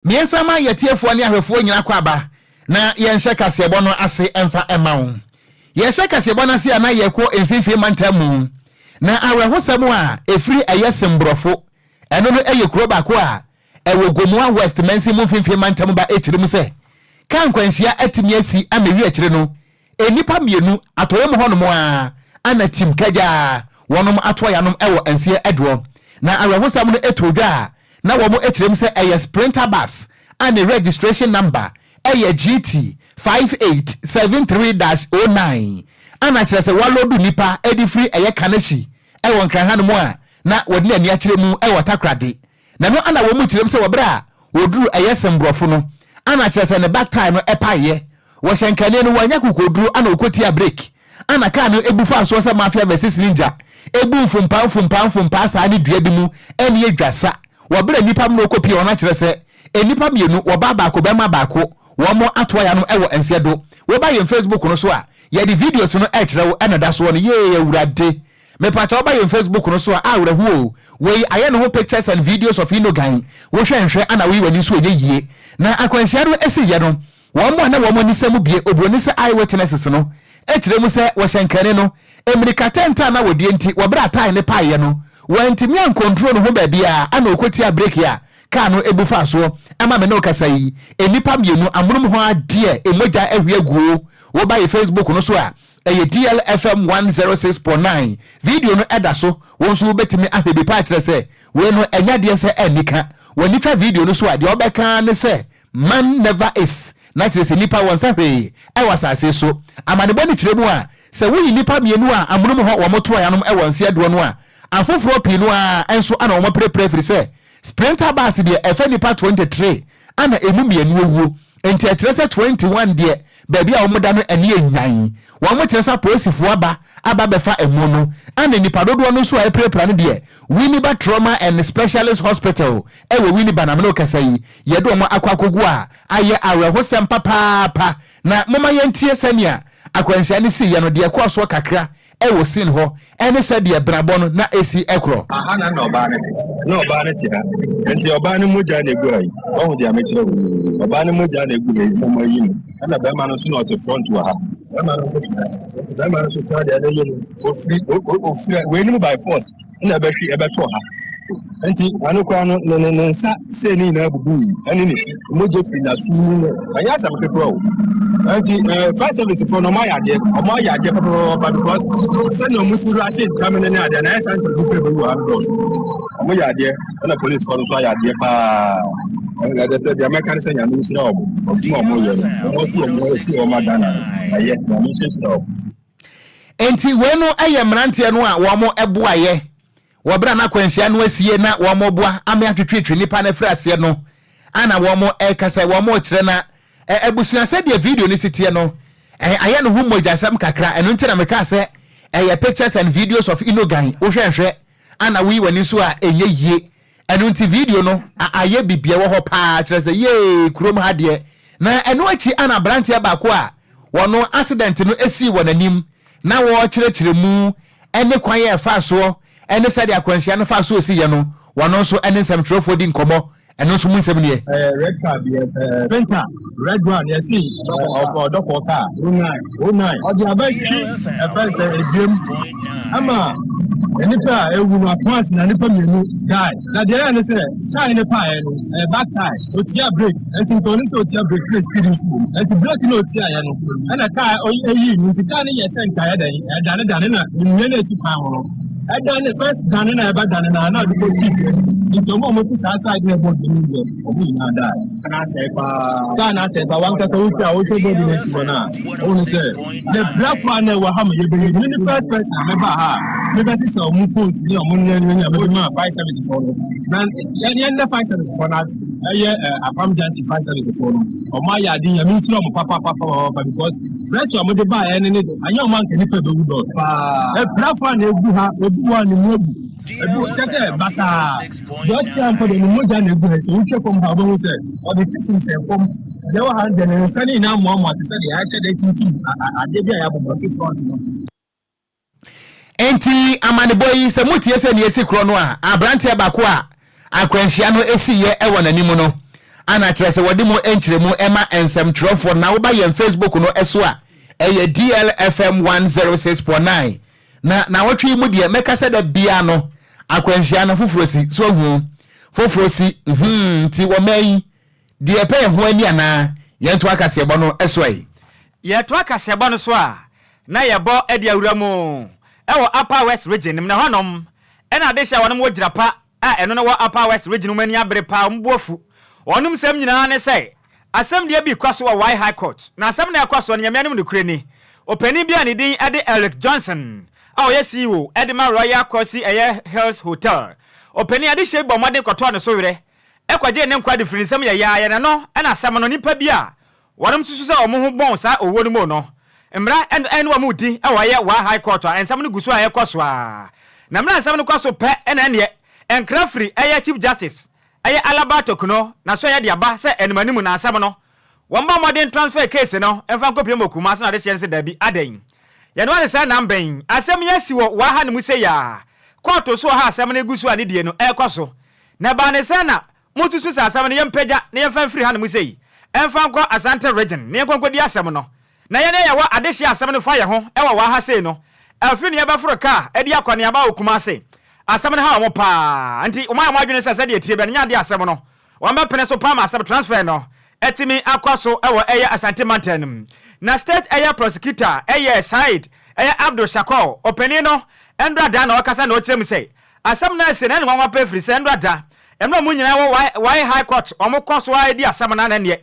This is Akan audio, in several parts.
Miensa ma yetiefo ne ahwefo nyina kwaba na yenhye kasebo no ase emfa emawo. Yenhye kasebo na se na yekwo emfifi mantamu. Na awehosam a efiri ayesembrofu. Eno no eyekuro baako a ewo Gomua West Mensi mu mfifi mantamu ba ekyirimu se. Kan kwanhia atimi asi amewi akyire no. Enipa mienu atoyem honom a anatim kaja wonom atoya nom ewo ansie edwo. Na awehosam no etodwa na wo mo ekyirem se sprinter bus and the registration number GT 5873-09 ana kyerɛ sɛ walodu nipa edi free kanashi won kran mo a na wodi ani akyerɛ mu takrade na no ana wo mu kyerem sɛ wobra woduru sembrofo no ana kyerɛ sɛ ne back time no epaye wo hyenkane no wanya kokoduru ana okotia break ana ka no ebufa so sɛ mafia versus ninja ebu mfumpa saa ne dua bi mu ene edwasa wabere nipa mu kopi ona kyerɛ sɛ enipa mienu woba baako bema baako wo mo atoa ya no ewo ensedo wo ba ye Facebook no so a ye di videos no kyerɛ wo enada so no ye awurade me pacha wo ba ye Facebook no so a awurahu we aye no ho pictures and videos of inogan wo hwehwe ana we wani so ye yie na akwanhia no esi ye no wo mo na wo mo nisam bie obroni sɛ eyewitnesses no kyerɛ mu sɛ wo hyenkane no emirika tenta na wodi enti wo bra tai ne pae no wantimi an control no ho ba bia ana okotia break ya ka no ebufa so ama me no kasa yi enipa mienu amunum ho ade emoja ahwe guo wo ba ye Facebook no so a DLFM 106.9 video no eda so won so betimi ahwebi pa kire se we no enya de se anika woni twa video no so a de obeka ne se man never is na kire se nipa won sa hwe wasase so amanebo ni kire mu a se wo nipa mienu a amunum ho wo moto ya no wonse ado no a afoforo pinu a enso ana wo prepare firi se sprinter bus de efa nipa 23 ana emu mienu ewu enti akire se 21 de baby a wo da no ene enyan wo mo kire se polisifu aba befa emu no ana nipa dodo no so a prepare no de Winneba Trauma and Specialist Hospital ewe Winneba na mno kasai yedo mo akwakogu a aye awehosem papa na mama yentie samia akwanhia ne si ye no de kwa so kakra ewo sin ho ene se de brabon na esi ekro aha na oba ne ti ha enti oba ne moja na egu ayi ohu de amechire oba ne moja na egu ayi mo yi ni na be ma no so na front wa ha be ma no so ta de na yi ofri we ni by force na be hwi e be to ha enti anokwa no nsa se ni na bubu ene ni moja free na su ni anya sam kepro enti first service for no ma ya de papa because send no musuru ase tamene na de na esa nto du pebe wa do mo ya de na police for so ya de pa nga de se de American se nya no sina obo mo yo mo si o madana aye na mi se stop enti we no aye mrantie no a wo mo eboaye wo bra na kwanhia no asie na wo mo boa ame atwetwe nipa na frase no ana wo mo kasa wo mo kire na ebusua se de video ni sitie no aye no hu mojasam kakra eno ntina meka se pictures and videos of inogan wo hwehwe ana wi wani so a enye yie eno nti video no aye bibia wo ho pa kire se ye kurom ha de na eno achi ana brantia baako a wono accident no esi wonanim na wo kire mu ene kwan ye fa so ene se de akwanhia no fa so esi ye no wono so ene nsam trofo di nkomo eno so mu nsam ne red card printer red one you see of doctor car 09 o di abaki offense edem ama enipa ewu no advance na nipa mienu guy na de ya ne say car ne pa no back tire o tia brake enti to ni so tia brake place kiri so enti brake no tia ya no ana car eyi ni tika ne ye sen car dane na nwe na esi pa ho dane first dane na eba dane na do ko nti mo ti sa side ne bo ni obi na da kana se ba wan ka so uti a o so body ne si bona o ni se the black one na wa ha me be ni first person me ba ha me ba si so mu phone ni o mu ni ni be ma 574 na ya ni 574 na apam jansi 574 o ma ya din ya mi si o mu papa because rest o mo de ba ya ni anya o man ke ni pe be do black one na egu ha obu wa ni mu ebu kase basa don't time for the moja na egu so we from ha bo say or the things say from they were hand and standing na mo mo say they actually dey teaching ade bia ya bo front enti amane boy se mutie se ne esi kro no a abrante baako a akwanhia no esi ye e wona nimu no ana kyerɛ sɛ wɔde mo enkyeremu ɛma ensɛm twerɛfoɔ na woba yɛn Facebook no ɛso a ɛyɛ DLFM 106.9 na wɔtwe mu deɛ mɛka sɛ da bia no akwanhyia no foforɔ si so hu foforɔ si ti wɔ mai deɛ pɛ ho ani ana yɛnto akasɛbɔ no ɛso ai yɛto akasɛbɔ no so a na yɛbɔ adi awura mu ɛwɔ Upper West region nim na hɔnom ɛna de hyɛ wɔnom wɔ gyirapa a ɛno no wɔ Upper West region mu ani abere pa mboafu wɔnom sɛm nyinaa ne sɛ asɛm deɛ bi kɔ so wɔ Y High Court na asɛm na ɛkɔ so no nyame anim no kure ni opani bi a ne din ɛde Eric Johnson a ɔyɛ CEO ɛde ma Royal Corsi ɛyɛ Hills Hotel opani ade hyɛ bɔ mɔden kɔtɔ ne so werɛ ɛkɔgye ne nkwa de firi nsɛm yɛ yaa yɛ no ɛna asɛm no nipa bi a wɔnom susu sɛ ɔmo ho bɔn saa owó no mu no mmra ɛne wɔ mu di ɛwɔ yɛ Y High Court a nsɛm no gu so a ɛkɔ so a na mmra nsɛm no kɔ so pɛ ɛna ɛneɛ ɛnkra firi ɛyɛ Chief Justice ɛyɛ Alaba Tokuno na so yɛ de aba sɛ ɛnimanimu na asɛm no wɔn ba mɔden transfer case no ɛmfa nkɔpie mu okuma sɛ na de hyɛ nse dabi adan yɛne wɔne sɛ nambɛn asɛm yɛ si wɔ waha ne mu sɛ ya court so ha asɛm no gu so a ne die no ɛkɔ so na ba ne sɛ na mutusu sɛ asɛm no yɛmpagya ne yɛmfa mfiri ha ne mu sɛ yi ɛmfa nkɔ Asante region ne yɛnkɔnkɔdi asɛm no na yɛne yɛwɔ adehye asɛm no fa yɛ ho ɛwɔ waha sei no ɛfi ne yɛbɛforo kaa ɛde akɔ ne aba okuma se asɛm no ha wɔn paa nti wɔn a wɔadwene sɛ sɛdeɛ tie bɛ ne nya de asɛm no wɔn bɛpene so pam asɛm transfer no ɛtimi akɔ so ɛwɔ ɛyɛ Asante mantam no na state ɛyɛ prosecutor ɛyɛ side ɛyɛ Abdul Shakor opani no ɛndrada na ɔkasa na ɔkyerɛ mu sɛ asɛm no ɛsɛ na ne wɔn apɛ firi sɛ ɛndrada ɛno mu nyinaa wɔ Y High Court wɔn kɔ so a ɛdi asɛm no ananiɛ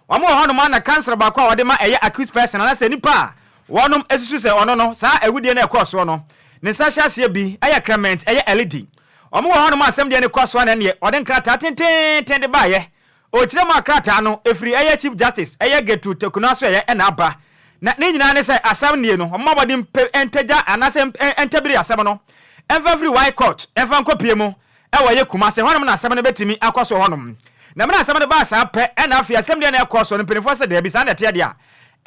wɔn wɔ hɔnom na cancer baako a wɔde ma ɛyɛ accused person anasɛ nipa wɔnom esusu sɛ ɔno no saa ɛwudie na ɛkɔ so no ne nsa hyɛ aseɛ bi ɛyɛ Clement ɛyɛ LED wɔn wɔ hɔnom asɛm deɛ ne kɔ so ananiɛ ɔde nkrataa tenten de baayɛ okyerɛ mu akrataa no efiri ɛyɛ Chief Justice ɛyɛ Getu Tekuna so ɛyɛ ɛna aba na ne nyinaa ne sɛ asɛm nie no wɔn mabɔde ɛntagya anasɛ ɛntabiri asɛm no ɛmfa firi Y Court ɛmfa nkɔpie mu ɛwɔ yɛ kuma sɛ hɔnom na asɛm no betimi akɔ so hɔnom na mena asɛm no ba saa pɛ ɛna afia asɛm deɛ na ɛkɔ so no mpanyinfoɔ sɛ deɛ bi saa na ɛteɛ deɛ a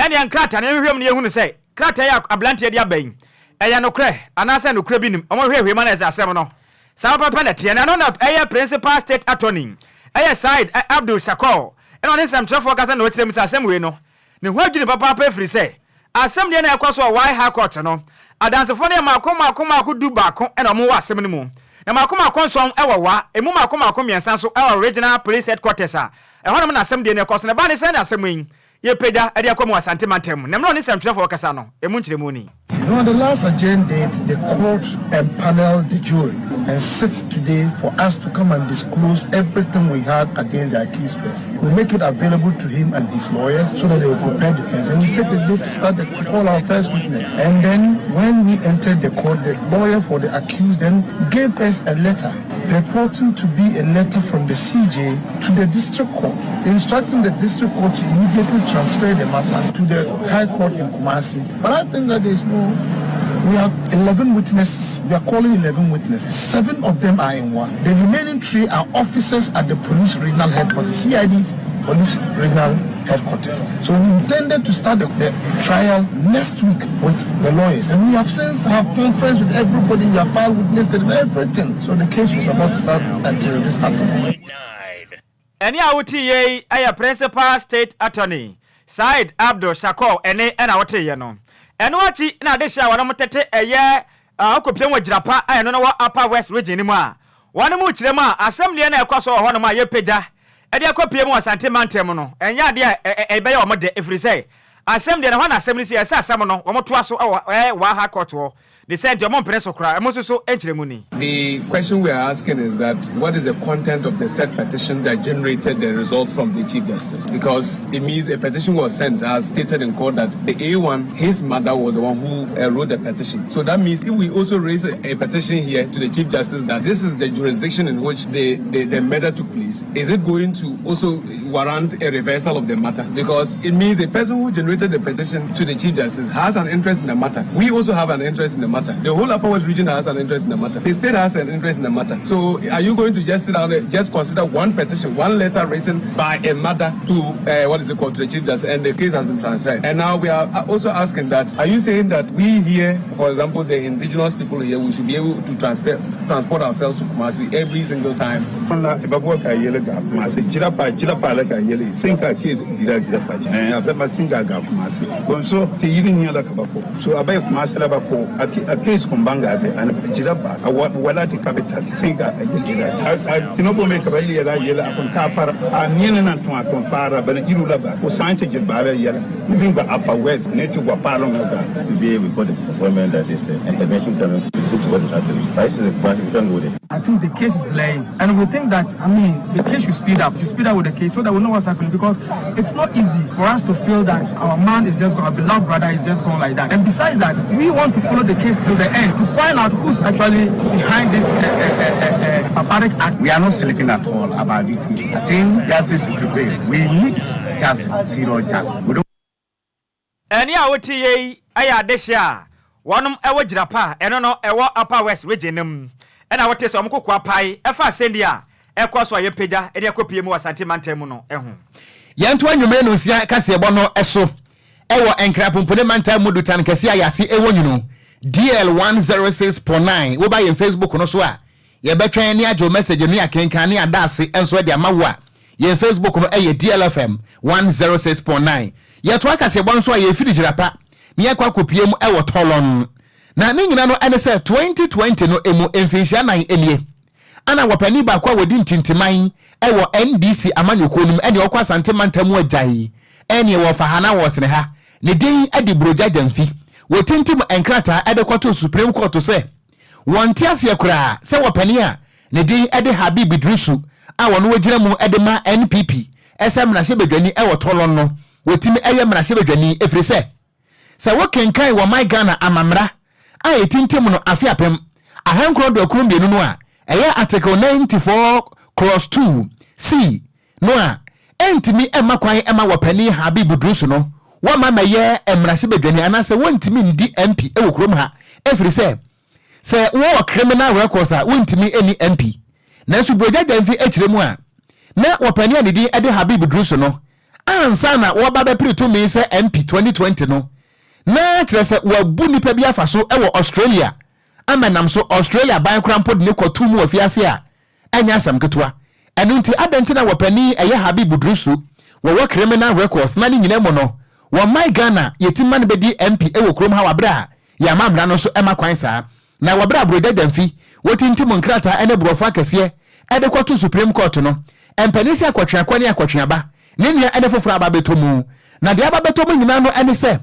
ɛne nkrataa ne hwehwɛ mu ne yɛhunu sɛ krataa yɛ ablanteɛ de abɛn ɛyɛ nokorɛ anaasɛ nokorɛ bi nim ɔmo hwehwɛ ma na ɛsɛ asɛm no saa papa na teɛ na no na ɛyɛ principal state attorney ɛyɛ side Abdul Shakor ɛna ɔne nsɛmtwerɛfoɔ kasa na ɔkyerɛ mu sɛ asɛm wei no ne ho adwene papa firi sɛ asɛm deɛ na ɛkɔ so wɔ Y High Court no adansefoɔ no yɛ maako du baako ɛna ɔmo wɔ asɛm no mu na maako nson ɛwɔ wa emu maako mmiɛnsa so ɛwɔ regional police headquarters a ɛhɔ nom na asɛm deɛ na ɛkɔ so na ba ne sɛ na asɛm yi yɛpagya ɛde akɔ mu Asante mantam na mmerɛ ne nsɛmtwerɛfoɔ kasa no emu nkyerɛmu ni. On the last agenda date, the court empaneled the jury and set today for us to come and disclose everything we had against the accused person. We make it available to him and his lawyers so that they will prepare defense. And we set the date to start the call our first witness. And then when we entered the court, the lawyer for the accused then gave us a letter purporting to be a letter from the CJ to the district court, instructing the district court to immediately transfer the matter to the High Court in Kumasi. But I think that there is no. We have 11 witnesses. We are calling 11 witnesses. 7 of them are in one. The remaining 3 are officers at the police regional headquarters, CID's police regional headquarters. So we intended to start the trial next week with the lawyers. And we have since have conference with everybody. We have filed witnesses and everything. So the case was about to start until this Saturday. Any awuti ye principal state attorney Said Abdul Shakor ene na wote ye no. Eno achi na de hia wono motete eye okopiem wajirapa no no Upper West region mu a. Wono mu kirem a asem de na ekoso ho no ma ye pagya. E de akopiem Asante mantam no. Enya de e be ye wo de efrise. Asem de na ho na asem ni se esa asem no wo moto aso wa ha court wo. The question we are asking is that what is the content of the said petition that generated the result from the Chief Justice? Because it means a petition was sent as stated in court that the A1, his mother, was the one who wrote the petition. So that means if we also raise a petition here to the Chief Justice that this is the jurisdiction in which the murder took place, is it going to also warrant a reversal of the matter? Because it means the person who generated the petition to the Chief Justice has an interest in the matter. We also have an interest in the matter. matter. The whole Upper West region has an interest in the matter. The state has an interest in the matter. So are you going to just sit down and just consider one petition, one letter written by a mother to to the Chief Justice, and the case has been transferred? And now we are also asking that, are you saying that we here, for example, the indigenous people here, we should be able to transport ourselves to Kumasi every single time? So abai kuma salaba ko a case kumbanga be and jiraba wala ti capital singa a tinobo me kabali yela yela akon kafar a nyen na ton fara bana irula ba ko sante je ba yela even ba Upper West net go palo ngaza. Today we got the disappointment that this intervention coming to the city was happening. Why is it possible to go there? I think the case is delaying, and we think that the case should speed up with the case so that we know what's happening, because it's not easy for us to feel that our man is just going, our beloved brother is just going like that. And besides that, we want to follow the case till the end to find out who's actually behind this barbaric act. We are not sleeping at all about this. I think justice is prevail. We need justice, zero justice. We don't. Any awoti aya desha wanum ewo jirapa eno no ewo Upper West region nim ena wote so mko kwa pai efa sendia ekwa so ayepeja ene akopie mu wasante mantem no ehu yanto anwume no sia kase ebo no eso ewo enkra pompone mantem mu dutan kase ayase ewo nyunu DL 106.9 wo ba ye Facebook no so a ye betwen ni ajo message no akenkan ni adase enso de amawo a ye Facebook no eye DLFM 106.9 ye to akase ebo no so a ye firi jirapa ni akwa kopie mu ewo tolon na ne nyina no ene se 2020 no emu emfinhia nan enie ana wapani ba kwa wodi ntintiman ewo NDC amanyokonum ene okwa sante mantamu ajai ene wo fahana wo sene ha ne din adi broja jamfi wotintim enkrata edekwato Supreme Court se wonti ase kura se wapani a ne din ede Habib Idrisu a wono wagina mu ede ma NPP esem na hyebedwani ewo tolon no wotimi eye mra hyebedwani efrise se wo kenkai wo my Ghana amamra a etintim no afiapem ahankro do kurumbienu no a eye article 94 clause 2 C no a entimi emakwan ema wapani Habib Idrisu no wa mama ye emrahye bedwani anase wontimi ndi MP ewo kurom ha efiri se wo criminal records a wontimi eni MP na su broja jamfi echiremu a na wapani anidi ede Habib Idrisu no ansa na wo ba be preto mi se MP 2020 no na kire se wo bu nipa bi afaso ewo Australia amenam so Australia ban krampo de ne kwatu mu afiase a anya asam ketwa enu nti adanti na wapani eye Habib Idrisu wo criminal records na ni nyina mo no wo my Ghana yetimma ne bedi MP ewo krom ha wabra ya mamra no so ema kwan saa na wabra broja damfi wotintim nkrata ene brofo akese ede kwatu Supreme Court no empanisi akwatwa kwani akwatwa ba ne nua ene foforo aba betomu na de aba betomu nyina no ene se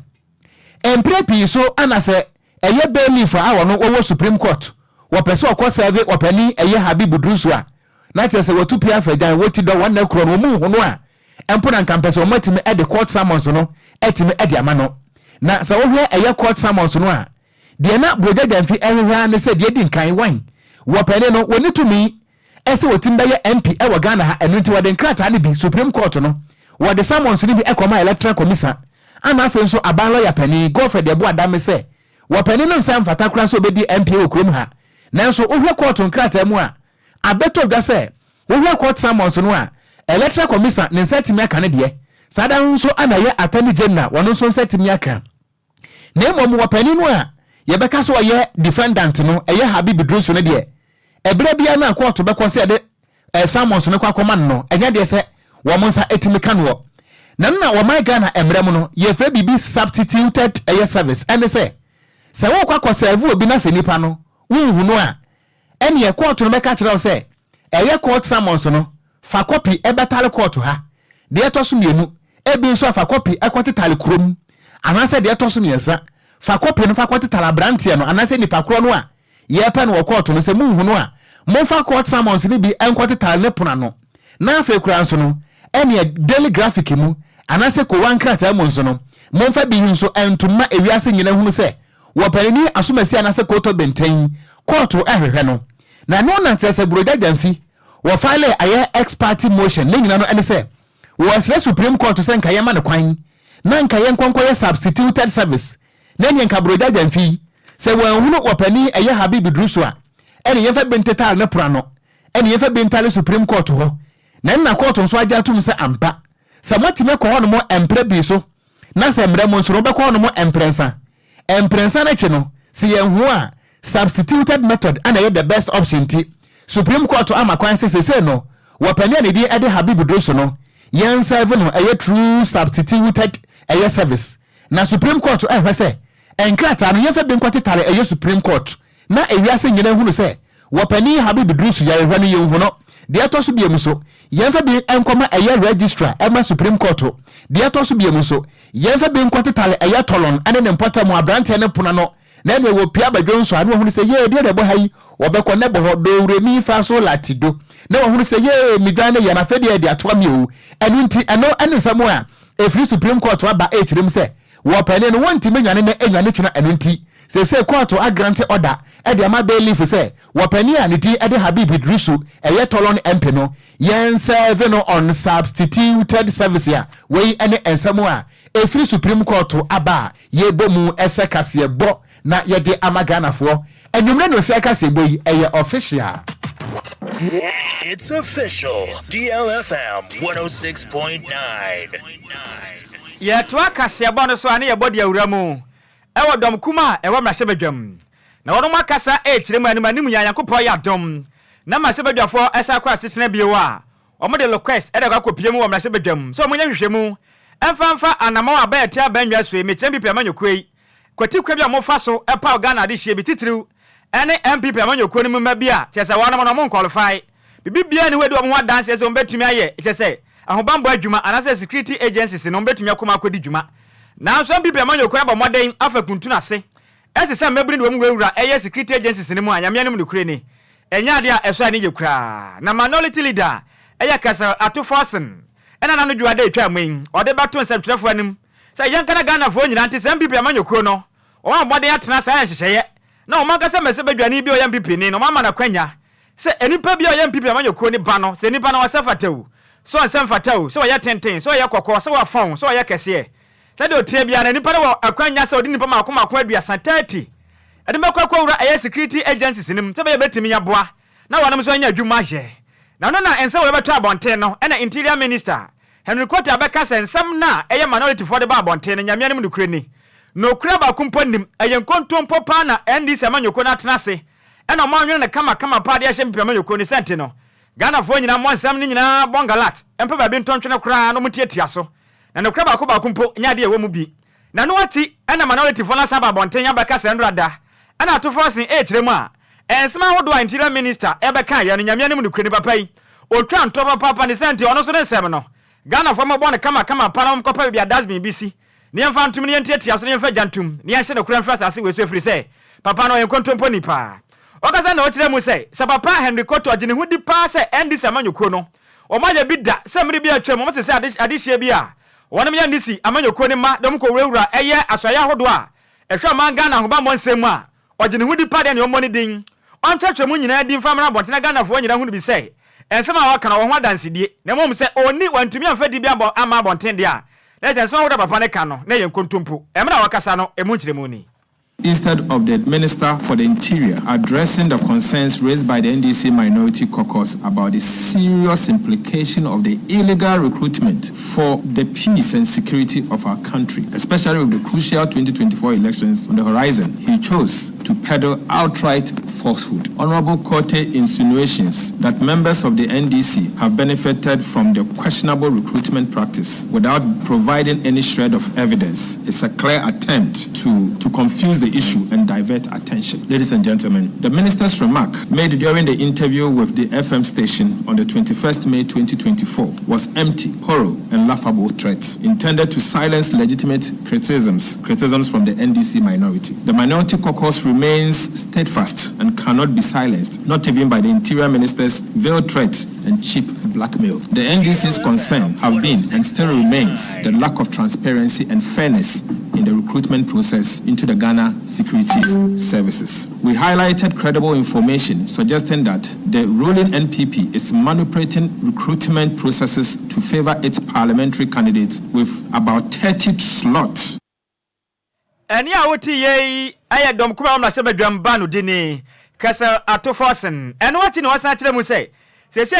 emprepi so anase eye bailiff a wono wo Supreme Court wo pese okọ serve wapani eye Habib Idrisu a na tese wotu pia fajan woti do wan na kro no mu hono a empona nkampese o matime e de court summons no etime e de ama no na sa wo hwe eye court summons no a de na broja jamfi ehwe ne se de di nkan wan wapani no woni tumi ese wotimba ye MP e wo Ghana ha enu nti wode nkrata ne bi Supreme Court no wode summons ne bi ekoma electoral commission ana afen so aban lawyer pani Godfrey de bo adame se wapani no nsam fata kura so obedi MP wo krom ha nanso ohwe court nkrata mu a abeto gwa se ohwe court summons no a electoral commission ne setimi aka ne de sada nso ana ye attorney general wono nso setimi aka na emom wapani no a ye beka so ye defendant no eye Habib Idrisu ne de ebere bia na court be kwose de summons ne kwakoma no enya de se wo monsa etimi kanwo na wo my Ghana emrem no ye fe bibi substituted eye service ene se wo kwakọ serve obi na se nipa no wunhu no a ene ye court no be ka kire se eye court summons no fa copy ebetale court ha de etoso mienu ebi nso fa copy ekwotetale krom anase de etoso miensa fa copy no fa kwotetale brantie no anase nipa kro no a ye pe no court no se munhu no a mo fa court summons ni bi enkwotetale ne pona no na afa kura nso no ene daily graphic mu anase ko wankrata mu nso no mo fa bi nso entuma ewiase nyina hunu se wo panini asomasi anase ko to benten court ehwehwe no na no na kire se broja jamfi wo file aye expert motion ne nyina no ene se wo sere Supreme Court se nka yema ne kwan na nka ye nkonko ye substituted service na ne nka broja jamfi se wan hunu opani eye Habib Druso a ene yefa bentetal ne prano ene yefa bentale Supreme Court ho na court nso agya tum se ampa samotime ko hono mo empre bi so na se mre mo nso ro be ko hono mo emprensa na che no se ye hu a substituted method and the best option ti Supreme Court amakwan se no wopani ne di ede Habib Druso no yen serve no true substituted service na Supreme Court hwese enkrata no yefa benkwate tale Supreme Court na ewiase nyina hunu se wopani Habib Druso ya ehwa no ye hu no de atoso biem so yenfa bi enkoma registrar ema Supreme Court de atoso biem so yenfa bi enkwate tale tolon ane ne mpota mu abrante ne puna no na ne wo pia badwon so ane hunu se ye de de bo hayi obekọ ne bo do remi fa so latido na wo hunu se ye midwane ye na fede de atoa mi o enu nti eno ane samu a efri Supreme Court aba echirim se wo pane no wonti menwane na enwane china enu nti se court grant order e de ama bailiff se wo pane a ne di e de Habib Druso tolon MP no yen serve no on substituted service ya we ene ensamu a efri Supreme Court aba ye bomu ese kase bo na ye de amaganafo enumre no se kase bo yi official. It's official. DLFM 106.9. Ye to akase bo no so ane ye bodi awuramu ewo dom kuma ewo mrahye badwam na wono makasa kiremu animanim ya Yankopɔ ya dom na mrahye badwafo esa kwa setena biewo a omo de request ede kwa kopiem wo mrahye badwam so omonya hwehwemu emfa anama wa ba etia banwa so emekyem bi amanyokoi kwati kwa bi amofa so epa Ghana de hye bi titiriw ene MPP amanyokoi no mma bia kyese wono no mo qualify bibia ni wedi omo dance so mbetumi aye kyese ahobambo adwuma anase security agencies no mbetumi akoma akodi dwuma na so MPP amanyokoi aba moden afa kuntuna ase ese se mabiri ni wo mwewura security agencies ni mu anyame anem ne kure ni enya de a eso ani ye kura na minority leader kasa atofosen ena na no dwade atwa mwen ode bato nsɛmtwerɛfo anim sɛ yɛnka na Ghana fo nyina nte sɛ MPP amanyokuro no o amode atena sa yɛhyehyɛ na o manka sɛ mese badwane bi o MPP ni no mama na kwanya sɛ enipa bi o MPP amanyokuro ni ba no sɛ nipa na wasafatau so nsɛmfatau sɛ wɔyɛ tenten sɛ wɔyɛ kokɔ sɛ wɔfɔn sɛ wɔyɛ kɛseɛ sɛ de otie bia na nipa na akwanya sɛ odi nipa ma akoma aduasa 30 ɛde mɛkɔ wura security agencies nim sɛ bɛyɛ betimi yaboa na wɔnom so anya adwuma hye na no na ense wo beto abonten no ena interior minister Henry Kota beka sensam na minority for the abonten no nyame anim nukure ni no kura ba kumpo nim nkontompo pa na NDC amanyoko na tenase ena mo anwene ne kama pa de ahye mpema amanyoko ni sente no Ghana fo nyina mo ansam ni nyina bongalat empa ba bi ntontwene kura no mutietia so na no kura ba kumpo nya de ewo mu bi na no ati ena minority for na saba abonten ya beka sendrada ena to forcing kiremu a ensema hodo interior minister ebeka ya no nyame anim nukure ni papa yi otwa ntoba papa ni sente ono so ne nsem no Ghana fo mabɔ ne kama pa na mkopa bia dasbin bisi ne yemfa ntum ne yentiatia so ne yemfa jantum ne yɛhye ne kura mfa sase we so free sɛ papa no yenkontompo nipa okasa na okire mu sɛ papa Henry Koto agene hudi pa sɛ NDC amanyoko no o maja bi da sɛ mre bi atwa mu mte sɛ adehye bi a wonem ya NDC amanyoko ne ma dom ko wurawura asɔya hodo a ehwa man Ghana ho ba mo nsɛm a ogene hudi pa de ne omoni din ontwetwe mu nyina din fa mra bɔntena Ghana fo nyina hunu bi sɛ ensema wa kana wo ho adansedie na mom se oni wantumi amfa di bia ama abonten dia na ensema wo da papa ne ka no na yenkontompo emra wakasa no emu nkyeremu ni. Instead of the Minister for the Interior addressing the concerns raised by the NDC Minority Caucus about the serious implication of the illegal recruitment for the peace and security of our country, especially with the crucial 2024 elections on the horizon, he chose to peddle outright falsehood. Honorable Kote insinuations that members of the NDC have benefited from the questionable recruitment practice without providing any shred of evidence is a clear attempt to confuse the issue and divert attention. Ladies and gentlemen, the minister's remark made during the interview with the FM station on the 21st May 2024 was empty, hollow, and laughable threats intended to silence legitimate criticisms from the NDC minority. The minority caucus remains steadfast and cannot be silenced, not even by the Interior Minister's veiled threat and cheap blackmail. The NDC's concern have been and still remains the lack of transparency and fairness in the recruitment process into the Ghana Security Services. We highlighted credible information suggesting that the ruling NPP is manipulating recruitment processes to favor its parliamentary candidates with about 30 slots. Eni a woti ye aye dom kuma amna se badwam ba no dini kasa ato forsen eno wachi ne wasan kire mu se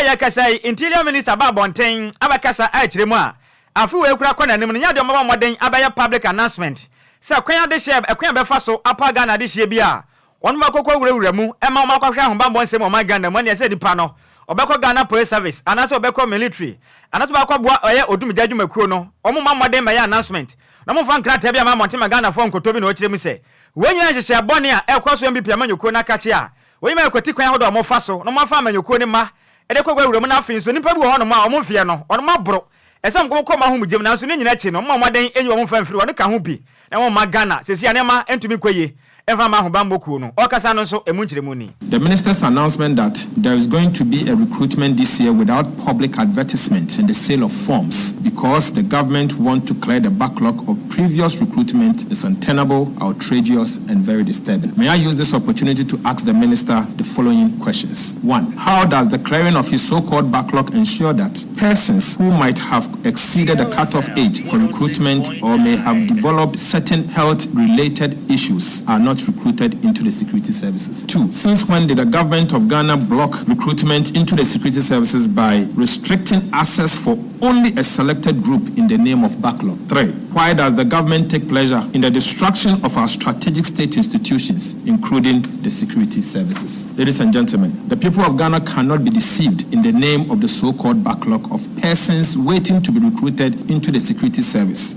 ya kasa interior minister ba bonten abakasa a kire mu a afu we kura kona nim ne nya de maba moden abaya public announcement se kwan de share ekwan be fa so apa Ghana de share bia wonu makokọ wurawura mu e ma makọhwe ahomba mbonse mo ma Ghana mo ne se dipa no obekọ Ghana police service anaso obekọ military anaso ba kwabua oye odumjadwumakuo no omo ma moden be announcement na mo fan krata bia ma monte ma Ghana fo nkoto bi no kire mu se wonyina hyehyɛ bɔne a ɛkɔ so MVP amanyoko na kache a wonyima ekoti kwan hodo mo fa so no mo fa amanyoko ni ma ede kwagwa wuram na afin so nipa bi ho no ma ɔmo mfie no ɔno ma boro ɛsɛm ko ma ho mugem na so ne nyina chi no mo maden enyi ɔmo fa mfiri ɔno ka ho bi na mo ma Ghana sesi anema entumi koye emfa ma ho bamboku no ɔkasa no so emu nkyeremu ni. The minister's announcement that there is going to be a recruitment this year without public advertisement in the sale of forms because the government want to clear the backlog of previous recruitment is untenable, outrageous, and very disturbing. May I use this opportunity to ask the minister the following questions. 1. How does the clearing of his so-called backlog ensure that persons who might have exceeded the cutoff age for recruitment or may have developed certain health-related issues are not recruited into the security services? 2. Since when did the government of Ghana block recruitment into the security services by restricting access for only a selected group in the name of backlog? 3. Why does the government take pleasure in the destruction of our strategic state institutions, including the security services? Ladies and gentlemen, the people of Ghana cannot be deceived in the name of the so-called backlog of persons waiting to be recruited into the security service.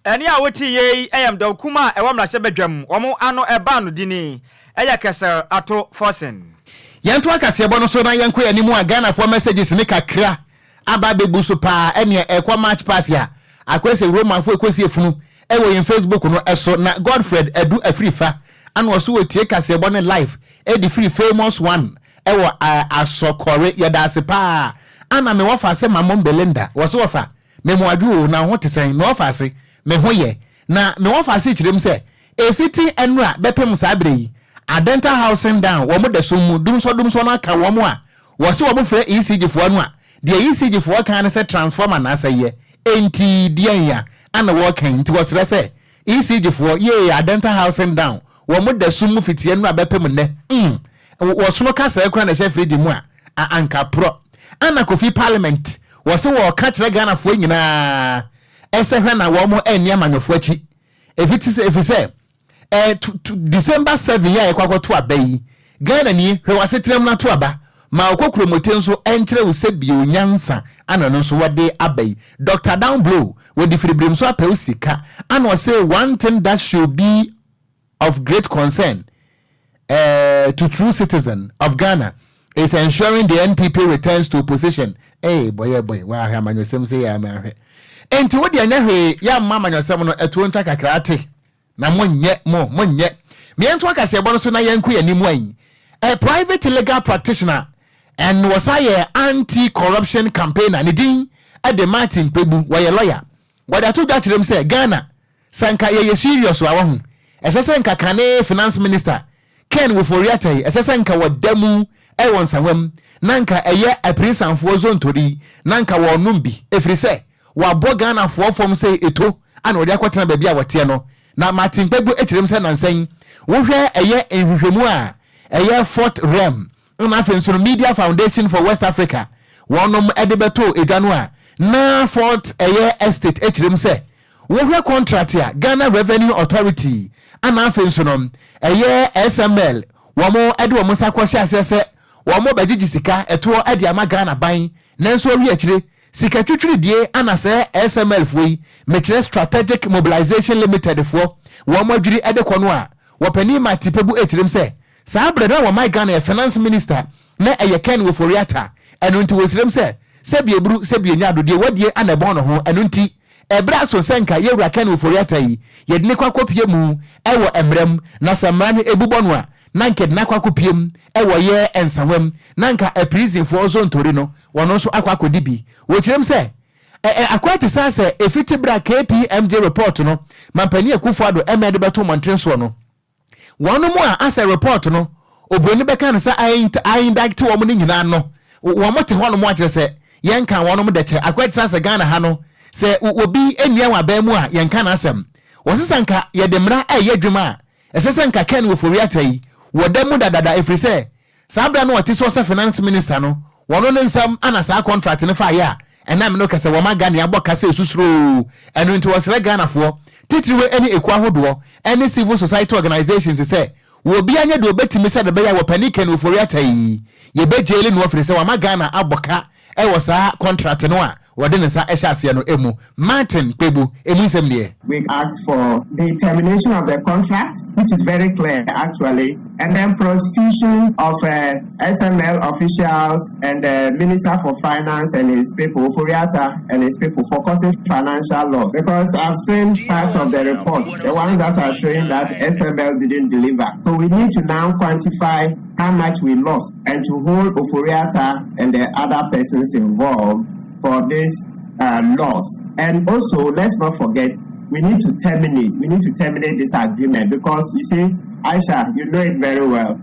Eni a woti ye ayam da kuma e wamra hye badwam omo ano eba no dini eya kesa ato forsen yanto akase ebo no so na yanko animu a Ghana for messages ne kakra aba bebu so pa ene ekwa match pass ya akwese Roman fo ekosi efunu e wo yin Facebook no eso na Godfred edu afrifa ana wo so wetie kase ebo ne live e di free famous one e wo asokore yeda ase pa ana me wo fa se mamon Belinda wo so wo fa me mo adu na ho tesen me wo fa se me hoye na me won fa se kirem se efiti enura bepem sa abrei adenta housing down wo mo da so mu dum so na ka wo mo a wo se wo mo frɛ ECG fo anu a de ECG fo kan na se transformer na asaye enti dian ya ana wo kan nti wo sere se ECG fo ye adenta housing down wo mo da so mu fiti enura bepem ne wo so ka sa ekura na hye fredi mu a anka pro ana kofi parliament wo se wo ka kire Ghana fo nyina ese hwe na wo mo eni amanyofo achi efise December 7 ya ekwakoto abai Ghana ni hwe wasetrem na to aba ma okokuro moten so enkire wo se bio nyansa ana no so wade abai Dr. Down Blow we di firibrim so apa usika ana o say one thing that should be of great concern to true citizen of Ghana is ensuring the NPP returns to opposition. Boy wa ha amanyosem say ya ma hwe enti wo de anyahwe ya mama nyosem no eto nta kakrate na monye me ento akase ebo no so na yanku yanimu an a private legal practitioner and was a anti-corruption campaigner ne din ade Martin Pebu wa lawyer wada to that them say Ghana sanka ye serious wa ho esese nka kane finance minister Ken Woforiatai esese nka wadamu e won sanwam nanka eye aprisanfo zontori nanka wo numbi efrise wa bo Ghana fom say eto ana odi akwetena ba bia wote no na Martin Pebu etirem say nansan wo hwe eye enhwehwemu a eye Fort Rem na Afenso Media Foundation for West Africa wonom edebeto edwanu a na Fort eye estate etirem say wo hwe contract ya Ghana Revenue Authority ana Afenso no eye SML womo ede womo sakwahye asese womo bagigi sika eto ede ama Ghana ban nanso wi akire sika twitwiri die ana se SML foi mekire Strategic Mobilization Limited fo womo adwiri ede kono a wopani Martin Pebu etirem say sa breda wo my Ghana finance minister na eye Ken Woforiata eno nti wosirem say sebieburu sebienya adodie wadie anabon no ho eno nti ebra so senka yewura Ken Woforiata yi yedne kwakopie mu ewo emrem na samran ebubono a nanke na kwakopiem ewo ye ensamwam nanka a prison for zone tori no wono so akwakodibi wo kirem say akwati sase efiti bra KPMG report no mampani Akufo-Addo emede beto montrenso no wono mu a asa report no obroni beka no sa indict wo mo nyina no wo mo te hono mo akire se yenka wono mo de che akwati sase Ghana ha no se obi enua wa ba mu a yenka na asem wosisanka ye demra ye dwuma esesanka ken wo foriata yi wodemu dadada efrise sabra no wati so finance minister no wono ne nsam ana sa contract ne fa ya enam no kase wo maga ne aboka se susuro enu nti wosre Ghana fo titiriwe eni ekwa hodo eni civil society organizations say wo bia nya de obetimi se de be ya wo panike no foriata yi ye be jeli no ofire se wo maga na aboka e wo sa contract no a wode ne sa ehya no emu Martin Pebu emu nsem de. We asked for the termination of the contract, which is very clear actually, and then prosecution of SML officials and the Minister for Finance and his people, Furiata and his people, for causing financial loss. Because I've seen parts of the report, the ones that are showing that SML didn't deliver. So we need to now quantify how much we lost and to hold Ofuriata and the other persons involved for this loss. And also, let's not forget, we need to terminate this agreement because you see, Aisha, you know it very well.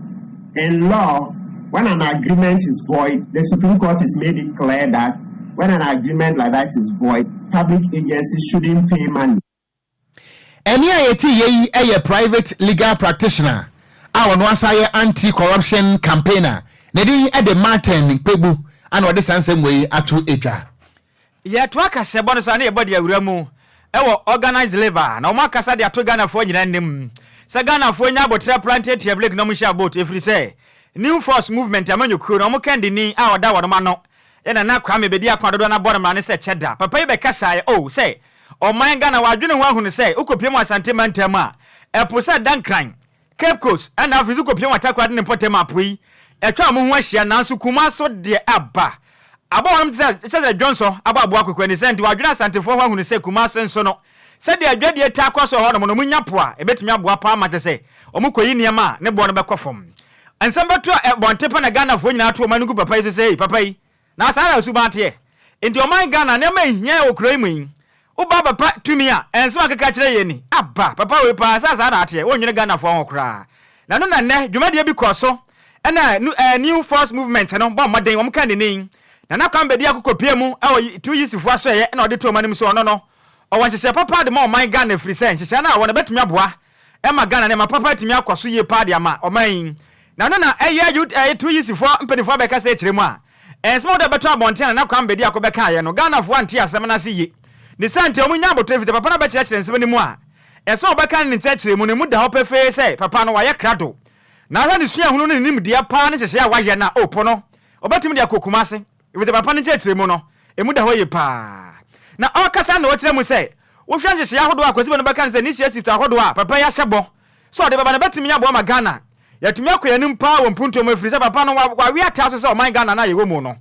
In law, when an agreement is void, the Supreme Court has made it clear that when an agreement like that is void, public agencies shouldn't pay money. Any IAT a private legal practitioner, our Nwasa anti-corruption campaigner, Nedi Ede Martin Pebu, and what the same way atu eja. Ye twaka se bono so na ebodi awuramu ewo organized labor na o makasa de ato Ghana fo nyina nim se Ghana fo nya abotre planted blake no mo sha boat efri se new force movement amanyuku no mo kandi ni a oda wono ma no ye na kwa me bedi akwa dodo na bono ma ne se cheda papa yi be kasa o se o man Ghana wadwene ho ahunu se ukopiem asante mantam a epo se dankran Cape Coast and afi ukopiem atakwa de ne potem apoi etwa mo ho ahia nanso kuma so de aba abawam say Johnson ababu akokwa ni sent wadwena asantefo ho ahunu se kuma senso no se de adwade ta kwaso ho no mo munya poa ebetumi aboa pa ma se omukoyi niema ne bo no bekofom ansam beto bontepa na Ghana fo nyina ato manugu papa yi se papa yi na sara asubante enti o man Ghana ne ma hia okrai mu uba papa tumi a ensema keka kire ye ni aba papa we pa sasa na ate wonwene Ghana fo ho kra na no na ne dwumade bi koso na new force movement no ba moden wo mka ni na kwamba dia kokopie mu 2 years fo aso ye na ode to manim so no o wanche papa de ma o man Ghana free sense hye na wona betumi aboa e ma Ghana ne ma papa timi akwaso ye pa de ama o man na no na eye 2 years fo mpeni fo beka se kire mu a small de beto abonten na kwamba dia ko beka ye no Ghana fo anti asem na se ye ni sante omunya aboto fite papa na be kire nsem ni mu a small beka ni kire mu ne mu da ho pefe se papa no wa ye krado na hwa ni sua hunu ni nim dia pa ne hye wa ye na opo no obetimi dia kokuma se with papa ni kire mu no emu da ho ye pa na okasa na wo kire mu se wo hwa hye ahodo akwesi bo no beka se ni hye sifta ahodo a papa ya hyebo so de baba na betimi ya bo ma Ghana yatumi akoya ni mpa wo mpunto mu frisa papa no wa wi ataso se o man Ghana na ye wo mu no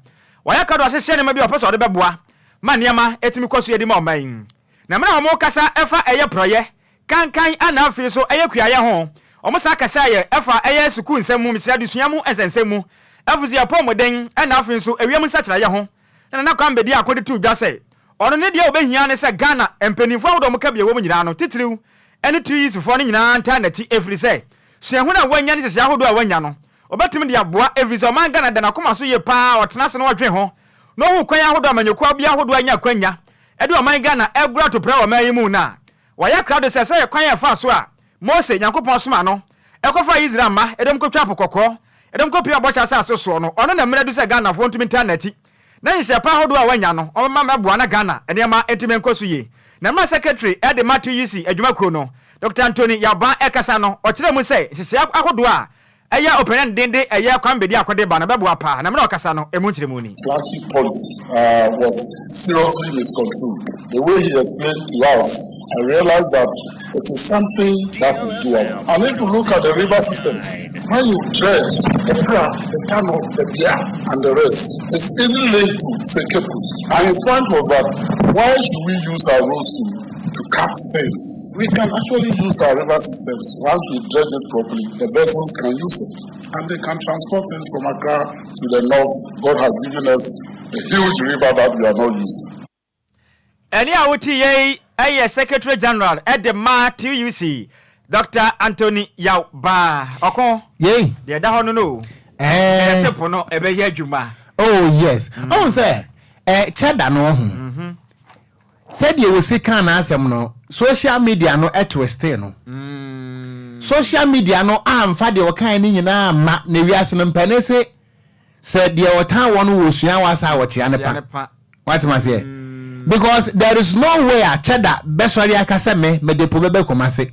wa ya kado ahye ne ma bi opese o de beboa ma niama etimi kwaso ye di ma o man na mena wo kasa efa eye proye kankan ana afi so eye kuaye ho o mo sa kasa ye efa eye suku nsem mu misra dusuamu esensem mu afuzi apomoden ana afi so ewiam sakira ye ho na kwa mbedi akode tu dwa se ono ne dia obehia ne se Ghana empenifo awodo mo ka bia wo nyina no titiriw ene 2 years fo ne nyina anta na ti every say suahu na wanya ne se ahodo a wanya no obetimi dia boa every so man Ghana da na koma so ye pa otena se no odwe ho no hu kwan ahodo amanyoku bia ahodo anya kwanya ede o man Ghana egura to pra o man yi mu na waya crowd se se kwan ya fa so a Mose Nyankopon soma no ekofa Israel ma edem ko twa pokoko edem ko pia bocha sa so no ono na mmeradu se Ghana fo ntumi tanati na nhye pa hodo a wanya no o ma maboa na Ghana ene ma entimen koso ye na ma secretary ede matu yisi adwuma ko no Dr. Anthony Yaba ekasa no o kire mu se nhye ahodo a eya operan dende eya kwambedi akode ba na beboa pa na me na okasa no emu nkire mu ni flagship policy was seriously misconstrued. The way he explained to us, I realized that it is something that is doable. And if you look at the river systems, when you dredge the Kra, the Kano, the Bia, and the rest, it's easily linked to Sekepus. And his point was that why should we use our roads to cut things? We can actually use our river systems. Once we dredge it properly, the vessels can use it. And they can transport things from Accra to the north. God has given us a huge river that we are not using. Any awuti Secretary General at the TUC, Dr. Anthony Yaba Okon. Yay. The da no. No ebe juma. Oh yes. Oh say cheda no ho. Said you will see can asem no. social media no etweste no social media no amfa de okan ni nyina ma na wiase no mpane se de otan won wo sua wasa wo chia ne pa what must say because there is no way a cheda besori akase me de po bebe komase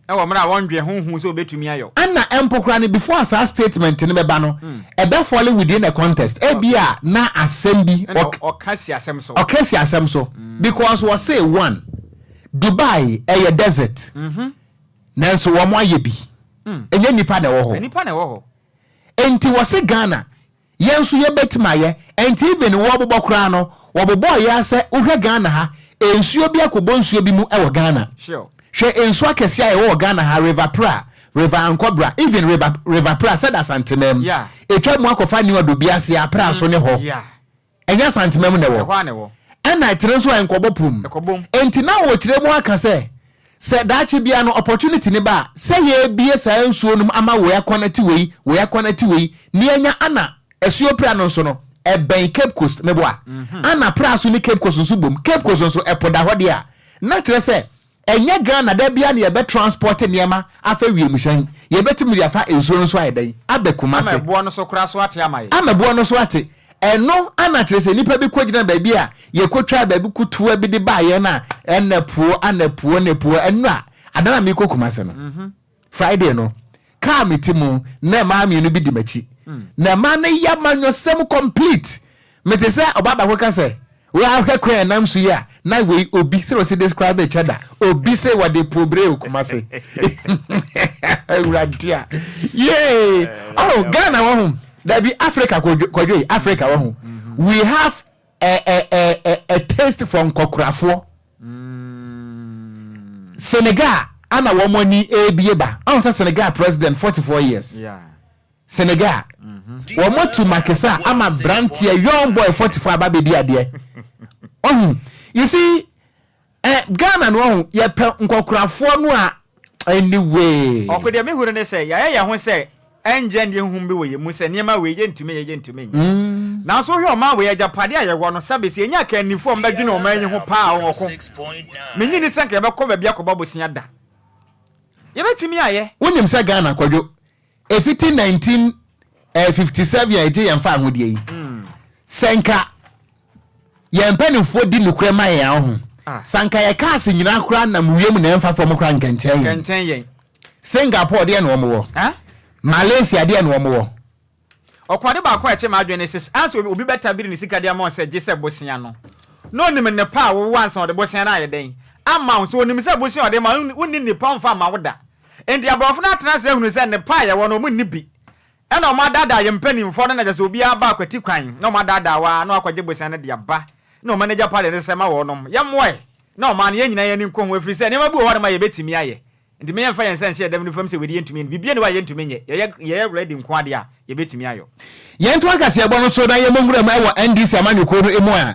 wo mra wondwe honhu so betumi ayo ana empokra ne before sa statement ne beba no e be fall within the context e bia na assembly okasi asem so because we say one Dubai a desert nanso wo mo aye bi enye nipa na wo ho enti wo se Ghana yenso ye betima ye enti even wo bobɔ kra no wo bobɔ ye ase uhwe Ghana ha ensuo bi akobɔ nsuo bi mu e wo Ghana sure hwe ensuo akese aye wo Ghana ha river Ankobra even river pra said asantemem etwa mu akofa ni odo bi ase apra so ne ho enya santemem ne wo ana trenso enkobɔ pum enti na wo kire mu aka se daachi bia no opportunity ne ba se ye bie sa ensuo no ama wo ya connect we ni enya ana esuo pra no so no e ben Cape Coast me boa ana pra so ni Cape Coast so bom Cape Coast so e poda ho de a na kire se enye Ghana da bia ne ye be transport niema afa wiem hyan ye betimi ya fa ensuo so ayedan abekuma se amebo no so kra so ate amaye amebo no so ate eno ana kire se nipa bi kogina ba bia ye kotwa ba bi kutuwa bi de ba ye na anapuo eno a adana mi kokuma se no Friday no ka metimu na ma mi no bi di machi na ma na ya manyosem complete mete se obaba ko ka se we ahwekwe nam su ya na we obi se we describe each other obi se we de pobre okuma se uradia oh Ghana wo hum there be Africa Kwadwo Africa wo hum we have a taste from Kokrafo Senegal ana wo moni ebieba on say Senegal president 44 years Senegal wo motu makesa ama brand young boy 44 ababedi ade you see Ghana no ye pe Nkokrafo no a anyway okode me huru ne say ya ho say enje ndi hum bi we mu se niema we ye ntumi na so hwe o ma we ya japade ayewo no sabesi enya ka nifo mbadwene o ma enyi ho pa o ko menyi ni sanka be ko ba bia ko babosia da ye betimi aye wonim se Ghana Kwadwo efiti 1957 ya je yemfa ahodie yi senka ye mpanifo di nukure ma ye ho sanka ye ka ase nyina kura na mwiem na emfa fo mo kura nkanchen yen Singapore de na wo Malaysia de na wo okwade ba kwa eche ma adwene sis anso obi beta biri ni sika de amon se je se bosia no no nim ne pa wo wansa de bosia na ayeden ama so onim se bosia de ma wonni ni pa mfa ma woda endi abrofo na atena se hunu se ne pa ye wo no mu ni bi e na o ma dada ye mpani mfo na je se obi aba akwati kwan na o ma dada wa na akwaje bosia na de aba na o manager pa de se ma wo no ye moe na o ma na ye nyina ye ni nko ho afiri se ne ma bi wo ma ye betimi aye ndi me yemfa yensen share dem no fam se we de ntumi bibia ne wa ye ntumi nye ye ready nko ade a ye betimi ayo yentu akase ebo no so na ye mongura ma ewo NDC amanyuko no emu a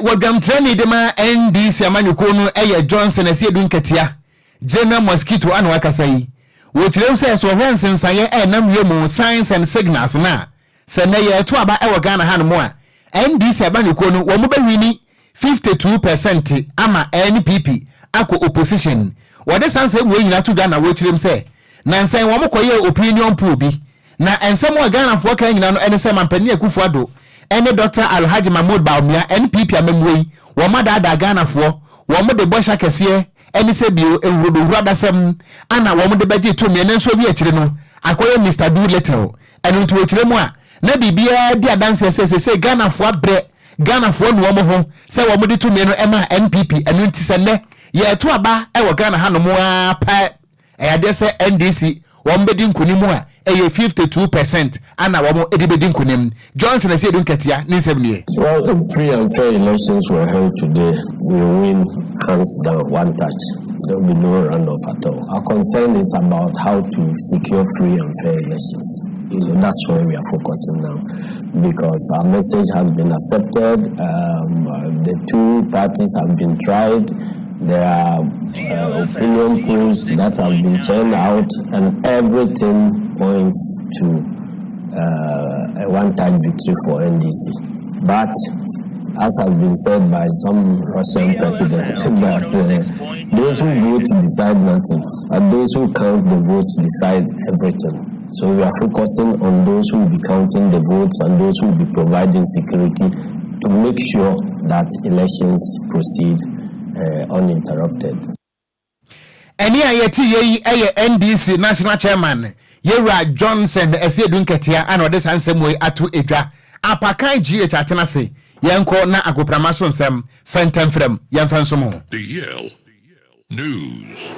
wadwam training de ma NDC amanyuko no Johnson ase edu nketia general mosquito anu akasa yi wo kirem se so hensen saye nam yemu signs and signals na se na ye to aba ewo Ghana ha no mo a NDC amanyuko no wo mo ba wini 52% ama NPP ako opposition wode sanse wo nyina to Ghana wo kirem se na nsan wo mo koye opinion poll bi na ensem wa Ghana fo kan nyina no ene se mampani akufo ado ene Dr. Alhaji Mahmoud Baumia NPP amemwoi wo madada Ghana fo wo mo de bosha kese ene se bio enrodo hradasem ana wo mo de baje to me ene so bi akire no akoye Mr. Do Little ene to akire mu a na bibia di adanse se Ghana fo abre Ghana fo no wo mo ho se wo mo de to me no ema NPP ene ntise ne ye to aba e wo Ghana ha no mo a pa ade se NDC wo mbedi nkunimu a 52% ana wo edibedi nkunim Johnson ase edu nketia ni nsem nie. Well, if free and fair elections were held today, we will win hands down, one touch. There will be no runoff at all. Our concern is about how to secure free and fair elections. So that's where we are focusing now, because our message has been accepted. The two parties have been tried. There are opinion polls that have been churned out, and everything points to a one-time victory for NDC. But as has been said by some Russian presidents, that those who vote decide nothing, and those who count the votes decide everything. So we are focusing on those who will be counting the votes and those who will be providing security to make sure that elections proceed uninterrupted. Any ayeti NDC National Chairman Yera Johnson Esiedun Ketia and this handsome way atu edra apakan GH atenase yenko na agopramaso nsem fentem frem yemfansomo. The Yale News.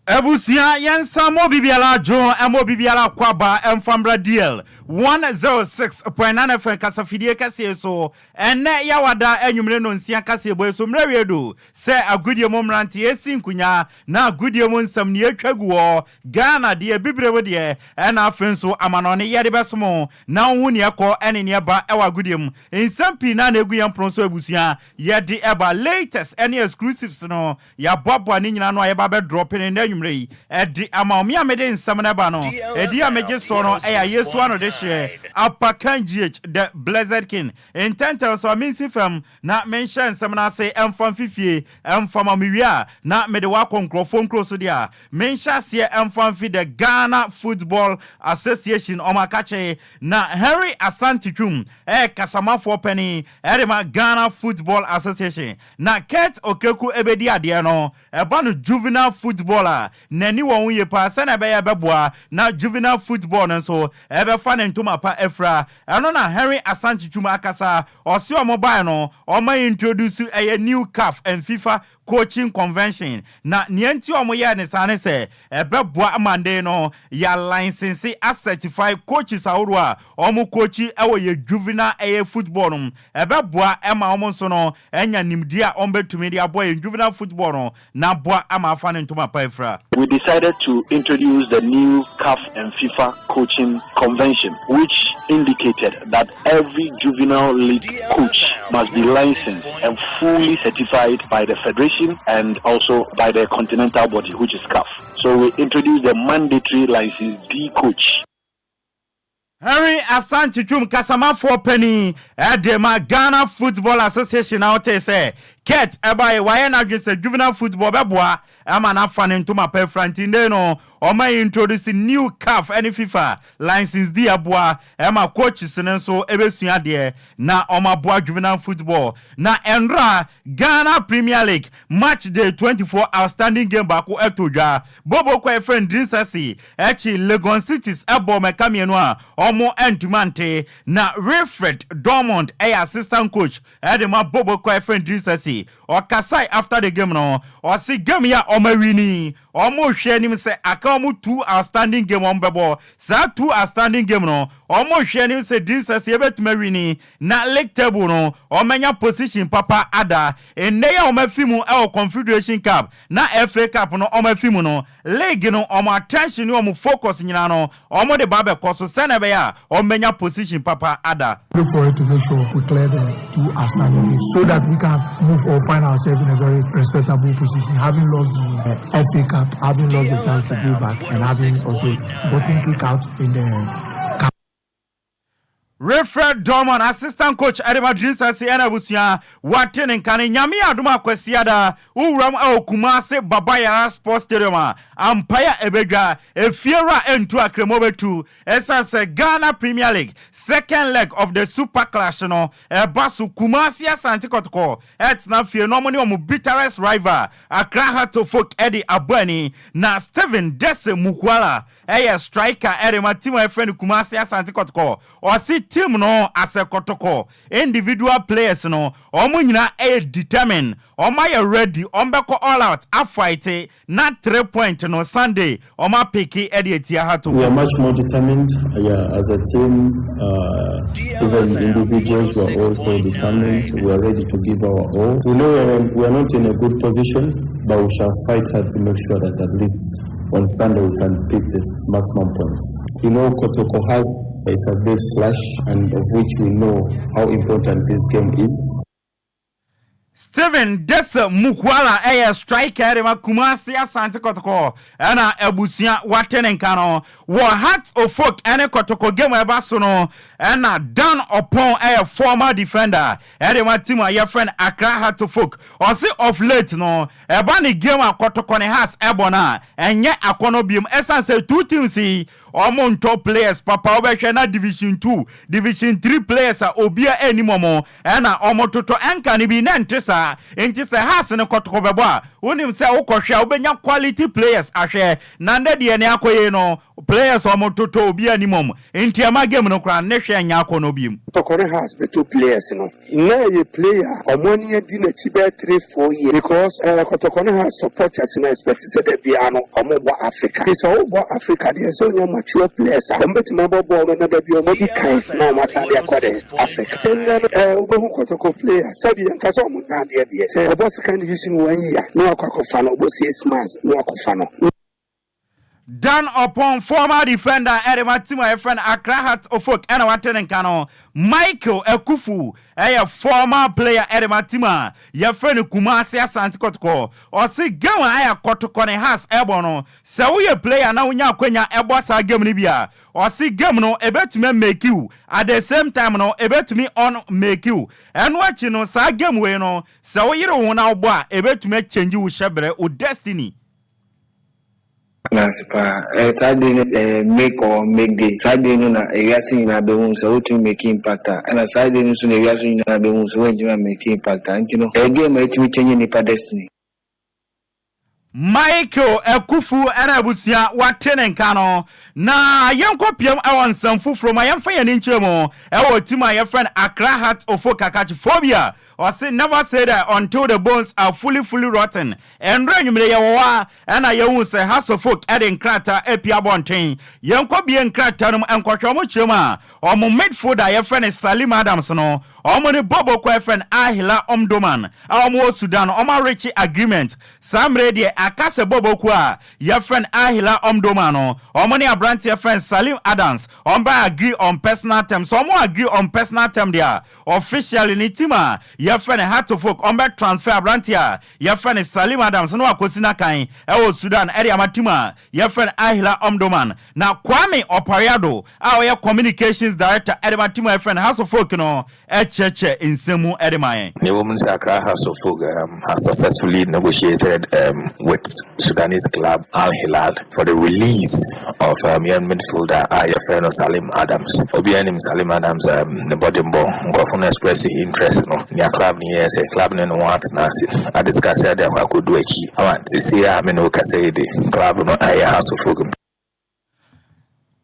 Ebusia yensa mo bibiala jo emo bibiala kwaba emfambra DL 106.9 FM kasafidie kase so enne yawada enwumre no nsia kase boy so mrewedo se agudie momranti esinkunya na agudie mo nsam ne atwaguo Ghana de bibrewo de ena afenso amanone yede besomo na hu ne ekọ ene ne ba ewa agudie mu nsam pi na egu yempronso ebusia yede eba latest any exclusives no ya bobwa ni nyina no ayeba be drop in enwumre edi amaomi amede nsam na ba no edi ameje so no eya Yesu ano de Apakan GH the Blessed King intenta so aminsi fam na mention nsam na say emfam fifie emfam amiwia na mede wa konkrofon kroso dia mention se emfam fi the Ghana Football Association omakache na Henry Asante Twum kasamafo pani ma Ghana Football Association na Kate Okeku ebedi ade no eba no juvenile footballer nani won ye pa se na be ya beboa na juvenile football nso ebe fa ntoma pa efra eno na Henry Asante Twum akasa osi omobile no oma introduce a new CAF and FIFA coaching convention na nienti omoye ne sane se ebeboa amande no ya license as certified coaches awurwa omo coachi ewo ye juvenile football no ebeboa ema omo so no enya nimdia ombetumi dia boy juvenile football no na boa ama fa ntoma pa efra. We decided to introduce the new CAF and FIFA coaching convention, which indicated that every juvenile league coach must be licensed and fully certified by the federation and also by the continental body, which is CAF. So we introduced the mandatory license D coach. Henry Asante Twum kasama for penny edema Ghana Football Association out say Ket eba why na say juvenile football beboa ama na fan ntoma pa frantinde no o ma introduce new CAF and FIFA license di aboa ema coaches nso ebesua de na o ma boa juvenile football na enra Ghana Premier League match day 24 outstanding game bako etodwa bobo kwa friend Drinsasi echi Legon Cities ebo mekamienu a omo entumante na Wilfred Dormont assistant coach edema bobo kwa friend Drinsasi Okasai after the game no or see game ya omawini omo hwe nim se aka omo 2 outstanding game on bebo sa 2 outstanding game no omo hwe nim se Jesus ebetmawini na league table no omenya position papa ada enne ya omafimu Confederation Cup na FA Cup no omafimu no league no omo attention no omo focus nyina no omo de babe koso senebe ya omenya position papa ada. Look for it to make sure we clear the 2 outstanding games so that we can move or find ourselves in a very respectable position, having lost the FA Cup, having lost the chance to go back, and having also gotten kicked out in the Wilfred Dormont, assistant coach Edema Drinsasi ena busia watene nkane nyame aduma kwasiada uwram Kumase Babaya Sports Stadium ampaya ebedwa efiera entu akremobetu esase Ghana Premier League second leg of the Super Clash no basu Kumasi Asante Kotoko etna fie no money omu bitterest rival Accra Hearts of Folk Eddie Abani na Steven Dese Mukwala striker Edema team friend Kumasi Asante Kotoko osi team no as a kotoko individual players no omo nyina determine omo ya ready ombeko all out a fight not 3 point no Sunday omo piki edia hato. We are much more determined as a team, even individuals were also determined. We are ready to give our all. We know we are not in a good position, but we shall fight hard to make sure that at least on Sunday we can pick the maximum points. Kotoko has a great flash, and of which we know how important this game is. Steven Dessa Mukwala striker Rema Kumasi Asante Kotoko ana Ebusia Watenenkano war Hearts of Folk ene Kotoko game ebasono ana down upon former defender Rema team your friend Accra Hearts of Folk or say of late no ebani game Kotoko ne has ebona enye akono biom esanse two teams Omon top players papa obehwe na division 2 division 3 players obia enimomo na omototo enka ni bi na ntesa ntisa has ne kotoko bebo a wonim se ukohwe obenya quality players ahwe na ndede ne akoye no players omototo obia enimomo ntiama game no kra ne hwe nya akono biem Tokore has better players no na a player omoni adi na chibe 3-4 years because Kotokone has supporters in expect say that be ano omobo Africa is omobo Africa there so mature players ambeti mababo na da bi omodi kan na masade akwade Africa then obo Kotoko players sabi nka so mo na de say obo second division 1 year no akwakofa no obo 6 months no akwafa no done upon former defender Erimatima a friend Accra Hearts of Folk and Watenenkano Michael Ekufu a former player Erimatima your friend Kumasi Asante Kotoko or see gawa aya Kotoko has ebono so we player na unya kwenya ebosa game ni bia or see game no ebetumi make you at the same time no ebetumi on make you and watch no sa game we no so you don't na obo a ebetumi change you shebre o destiny make or make the side na reaction na be won so to make impact and side no so na reaction na be won so when you make impact and you know a game it will change ni destiny. Michael Ekufu Arabusia Watenenkano na yenkopiam awon samfu from ayamfa ye nchemo ewo tima your friend Accra Hearts of Folk catch phobia or say never say that until the bones are fully rotten and renumle yewa and ayewu say House of Folk eden krata epia bonten yenkobie nkrata no enkwohwomo chema omo midfielder your friend Salim Adams no omo ne bobo ko friend Ahila Omdoman omo Sudan omo reach agreement samre de akase bobo kwa your friend Ahila Omdoman no omo ne abrant your friend Salim Adams omba agree on personal terms so omo agree on personal term there officially ni tima your friend Heart of Folk omba transfer abrant your friend Salim Adams no akosina kan ewo Sudan area matima your friend Ahila Omdoman na Kwame Opariado our communications director Edematima your friend House of Folk no cheche insemu Edemaye. The Women's Accra House of Folk has successfully negotiated with Sudanese club Al Hilal for the release of young midfielder your friend Salim Adams. Obianim Salim Adams the body ball nkofuna express interest no near club near say club no want na I discuss that I could do echi. I want to see I mean okay say the club no House of Folk.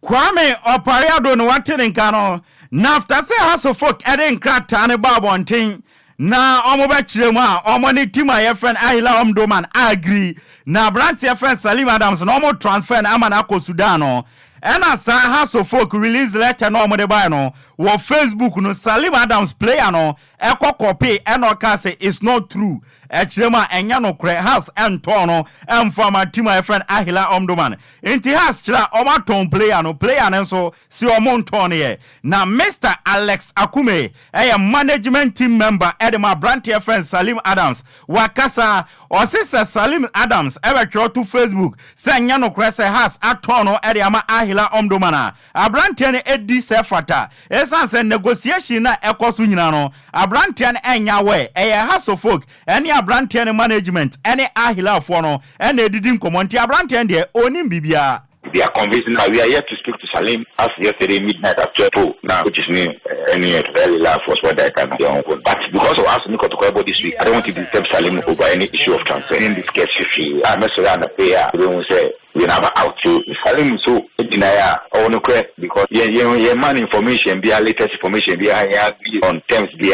Kwame Opariado no Watenenkano na after say House of Folk eden krata ne babonten na omo be kiremu a omo ne team a your friend Ahila Omdoman agree na brand your friend Salim Adams no omo transfer na amana ko Sudan no and as House of Folk release letter no omo de buy no wo Facebook no Salim Adams player no eko copy and no can say it's not true echirema enya no kre house entono emfama team my friend Ahila Omdoman enti has chira omaton player no so si omonton ye na Mr. Alex Akume management team member edema brand your friend Salim Adams wakasa or sister Salim Adams ever try to Facebook say enya no kre say house atono edema Ahila Omdomana abrantian edi sefata esanse negotiation na ekoso nyina no abrantian enya we House of Folk any abrantian management any Ahila for no and edidin komonti abrantian de onim bibia. They are convinced now. We are yet to speak to Salim as yesterday midnight at 12 now, which is new. Any very laugh was what I can do. But because of us, Okogyeabour this week, I don't want to disturb Salim over any issue of transfer. In this case, if I mess around the player, we don't say we never out to Salim. So deny or no credit because yeah, man information, be our latest information, be agree on terms, be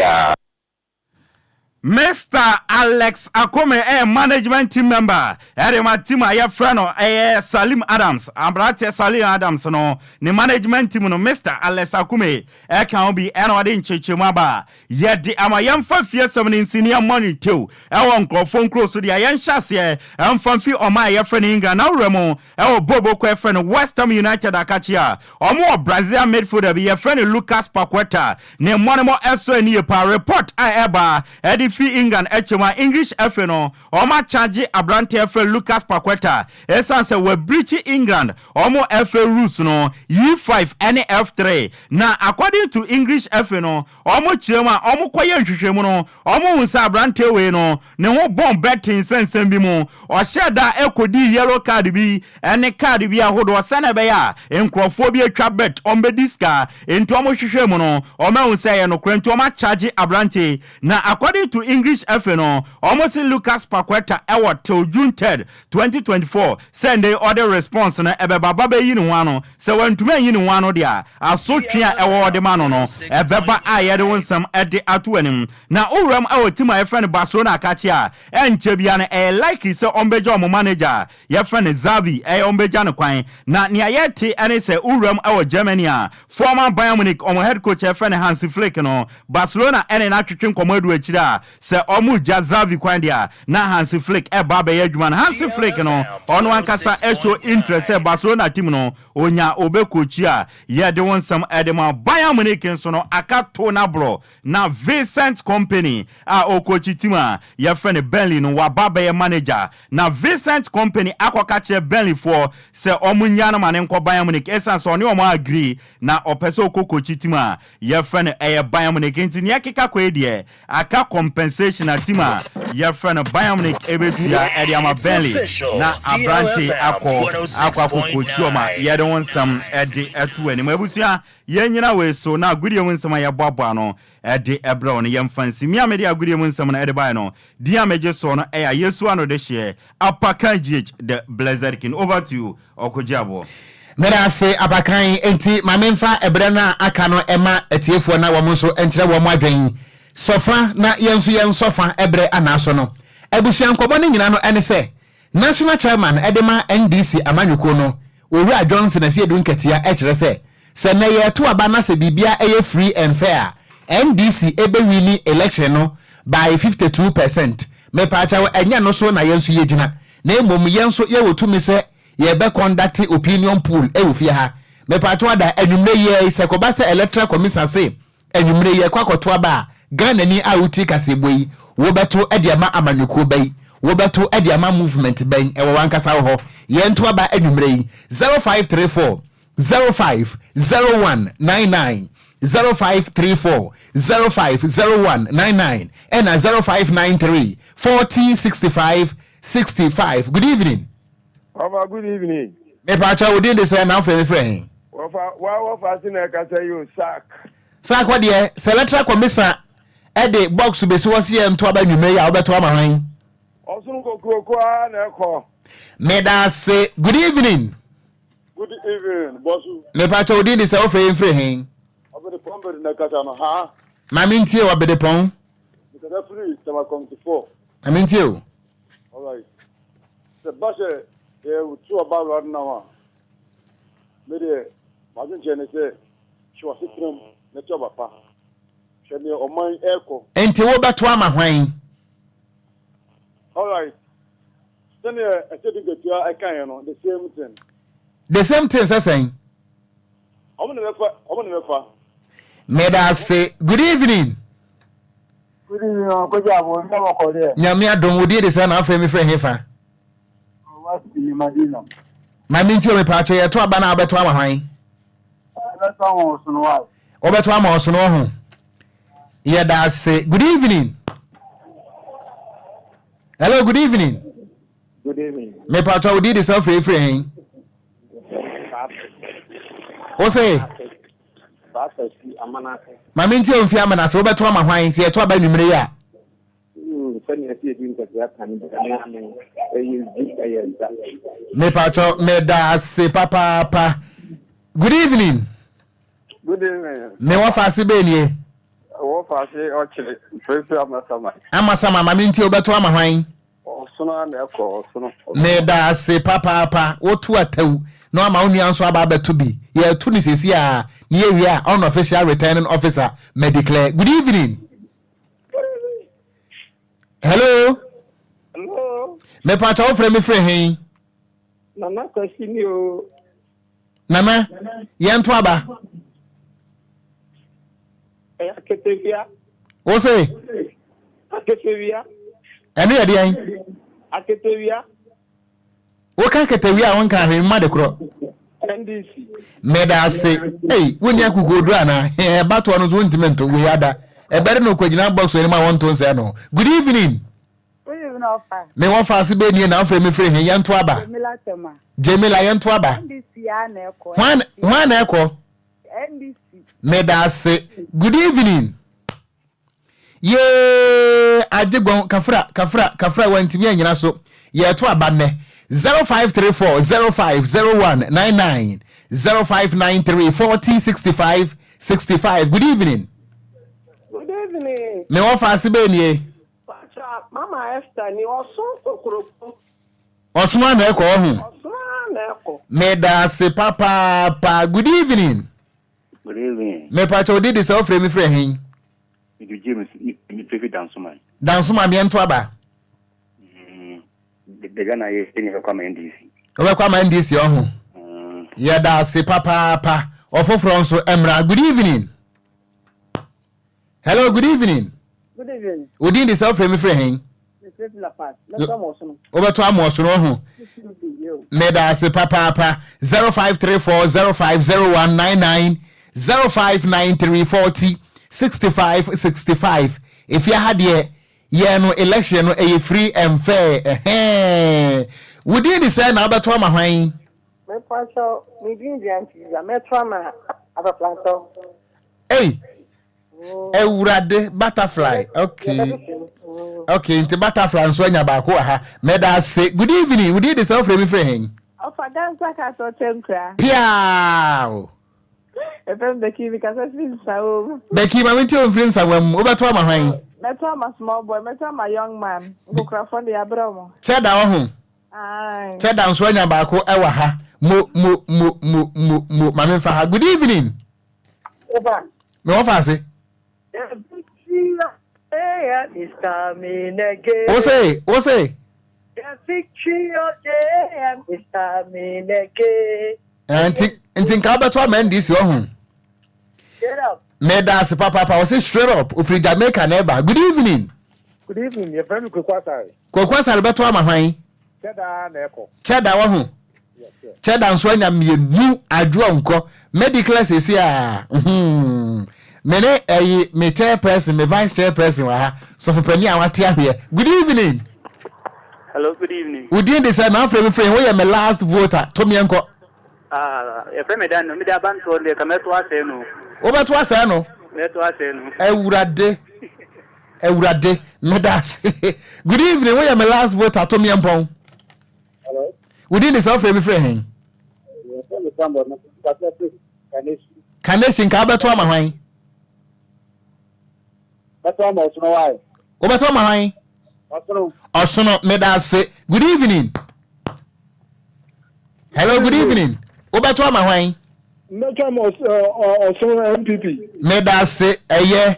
Mr. Alex Akome, a management team member. My team, I friend Salim Adams. I'm Salim Adams, no. The management team, no. Mr. Alex Akome, can be another in Chichimaba. Yet the Amayam 5 years in senior money too. I won't go phone close to the Ayan Chassis. I'm from Fee or my friend Inga, now Remo, our Bobo friend West Ham United Akachia, or more Brazil midfielder be a friend Lucas Paqueta. Name one more SO near report I ever. Eddie Fee England HMA English FNO or my charge Abrante F Lucas Paqueta essence we breach England or more FA rules no E5 and F3 now according to English FNO or more chema or more quiet no or more unsa Abrante we no ne bomb betting sense bimo or share that ekodi yellow card be and a card be a hold or sanabaya in Crawphobia trap bet on bediska into omo hwehwe no or ma unsa no kwento ma charge Abrante now according to English FNO, almost Lucas Paqueta Ewa till June 3rd, 2024. Send the other response na ebeba yin wano. So when to me yin wano dia, a so tia ewa de mano no. Ebeba aye de wonsam ede atuanim. Na uram our team my friend Barcelona Kachia. En chebiane like se ombeja mo manager. Your friend Zavi ombeja no kwan. Na nia yeti ene se uram our Germany. Former Bayern Munich head coach friend Hansi Flick no. Barcelona ene na twetwen komodu echira. Se omu jazavi kwandia na Hansi Flick baba yedman Hansi Flick no ono ankasa show interest Barcelona team no onya obekochia ye de wonsam edema Bayern Munich nso no akato na bro na Vincent Company okochi team ye friend Burnley no wa baba ye manager na Vincent Company akoka che Burnley for se omunya na mane nko Bayern Munich essence oni omo agree na opeso okochi team ye friend Bayern Munich ntini akeka kwedie aka compensation na tima your friend Bayern Munich ebetia Ediama Bentley na Abrante akwa kochioma ye don some edi etu ani mabusia ye nyina we so na agudie mu nsema ye boabo no edi ebra no ye mfansi mi amede agudie mu nsema na edi bai no dia meje so no eya Yesu ano de hye Apakan GH the Blessed King. Over to you Okogyeabour. Mera se Apakan enti mamemfa ebra na aka no ema etiefo na wo so enkyere wo mo adwen sofa na yen sofa ebre anaso no ebusuan kobo ne nyina no ene se national chairman edema NDC amanyuko no Owura Johnson na se edu nketia ekere se na ye to aba na se bibia eye free and fair NDC ebe wini election no by 52%. Me pa cha enya no so na yensu ye gina na emom yenso ye wotumi se ye be conduct opinion poll e wo fie ha me pa cha da enumre ye se ko ba se electoral commission se enumre ye kwakoto aba Ghanaian auti kaseboyi wo beto ediama amanyuko bai wo beto ediama movement bai e wo wankasa ho ye nto aba enumre yi 0534 050199 0534 050199 and 0593 406565. Good evening. Good evening. Me pacha we dey say na friend. Wa fasting I can say you sack. Sack what there? Selectoral commission Ede box be so wasi ento aba nwume ya obeto ama hwan Osun kokoko na eko Meda say good evening. Good evening bosu Me pa cho di say ofre hen Obede pombe na kata no ha Mami ntie obede pon Because free sama come to 4 Mami ntie o All right The bashe e utu aba na wa Me de mazin chene say she was sitting na choba pa Shani oman eko. Enti wo beto ama hwan. All right. Then I said I can the same thing. The same thing saying. I'm never. Meda say good evening. Good evening, Okogyeabour. Never call there. Nyame adom wo dey say na afre me friend hefa. What's the Madina? Mami ntie me pa cho ye to aba na abeto ama hwan. That's one so no. Obeto ama oso no ho. Yeah, that's say good evening. Hello, good evening. Good evening. Me pato did this of free. O say Mami nti on fi amana so beto ama hwan se to aba nwumre ya. Me pato me da say papa. Good evening. Good evening. Me wa fa se be nie. What I say, actually, first Ama sama mami nti obeto ama hwan. Osono na ekọ osono. Me da se papa otu atawu no ama oni anso aba beto bi. Ye tu ni sesi a ne wi a unofficial returning officer me declare. Good evening. Hello. Hello. Me pa cha ofre me frɛ hen. Nana kwasini o. Nana, yento aba. Aketevia. O say? Aketevia. Ene ye dey? Aketevia. O ka aketevia won ka hwe ma de kro. NDC. Me da say, hey, woni akugodu ana. E bato no zo ntimento we ada. E bere no kwagina box we ma won ton say no. Good evening. Good evening ofa. Me won fa se be ni na afre me frɛ hen yento aba. Jemila yento aba. NDC ana ekọ. Wan na ekọ. NDC. Me da say, good evening. Ye ajegon kafra wantimi anyina so ye to aba ne 0534 050199 0593 4065 65. Good evening. Good evening. Me wo fa se be nie. Mama Esther ni osun kokoropo. Osun na ekọ ho. Osun na ekọ. Me da se papa. Good evening. Good evening. Me pa cho did self frame frɛ hen. You James me prefer Dansuma. Dansuma me ento aba. The Ghana is in the NDC. Obe kwa NDC ho. Yeah, da se papa. Ofofro nso emra. Good evening. Hello, good evening. Good evening. Odi the self frame frɛ hen. Obeto amoso no ho. Me da se papa 0534 050199 0593 40 65 65. If you had ye no election no free and fair. Within the same now beto ama hwan. Me pacho me din dianti ya metro ama abaplanto. Hey. Ewurade butterfly. Okay, into butterfly so nya ba ko ha. Me da say good evening. We did the self frame frɛ hen. Ofa dansa ka so temkra. Piao. Efem Becky because I feel so. Becky ma menti on frame sawam. Obeto ama hwan. Metro ama small boy, metro ama young man. Go craft on the abromo. Cheda wo ho. Ai. Cheda so nya ba ko ewa ha. Mo ma me fa ha. Good evening. Ofa. Me wo fa se. Is coming again. What say? The victory of the is coming again. And think about what man this one. Get up. Medas papa was say straight up. Ufri Jamaica neighbor. Good evening. Good evening. Your friend Kwakwasa. Kwakwasa beto ama hwan. Cheda na eko. Cheda wo ho. Cheda nso anya mienu adwo nko. Medical say ah. Mene me chairperson, me vice chairperson wa ha. So for penny awati ahwe. Good evening. Hello, good evening. We did this now frame we am my last voter. Tomi enko. Your friend me dan no me da ban to le kameto ase no. Obeto ase no. Meto ase no. Ewurade me da. Good evening. We am my last voter. Tomi enko. Hello. We did this now frame hen. Kanesi ka beto ama hwan. Beto ama osono why? Obeto ama hwan? Osono me da say good evening. Hello, good evening. Obeto ama hwan? Beto ama osono MPP. Me da say eye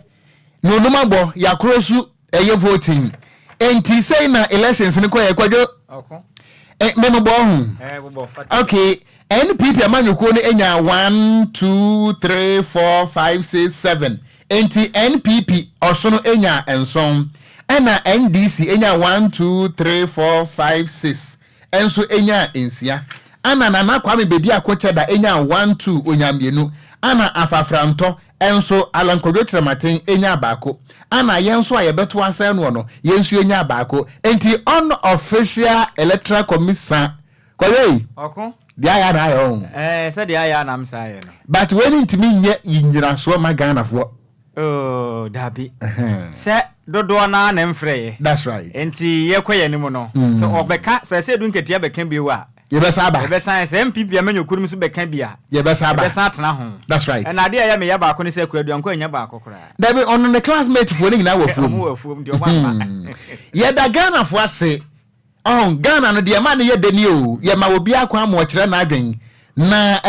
no numabo yakrosu eye voting. Enti say na elections ni kwa Kwadwo. Me no bo hu. Okay. NPP amanyuko ni enya 1 2 3 4 5 6 7. Enti NPP osono enya enson. Ena NDC enya 1 2 3 4 5 6. Enso enya ensia. Ana nana kwame bebi akocheda enya 1 2 onyamienu. Ana afafranto enso alankodwo trematen enya baako. Ana yenso ayebeto asen no no yenso enya baako. Enti unofficial electoral commission. Kwaye Okon dia ya na yo. Say dia ya na msa ye no. But when intimi nye yinyira so ma Ghana fo. Oh, dabi. Say dodo na mfrɛ ye. That's right. Enti ye kwaye ni mu no. So obeka say du nketia beka bi wa. Yebesaba. Yebesa say MPP amenyo kurum so beka bia. Yebesaba. Yebesa tena ho. That's right. And ade ya me ya ba ko ne say Kwadwo anko anya ba ko kra. Dabi on the classmate fo ni na wafuom. Wafuom de oma. Yeda Ghana fo ase. Oh, Ghana no de ma ne ye dani o. Ye ma obi akwa mo kire na adwen. Na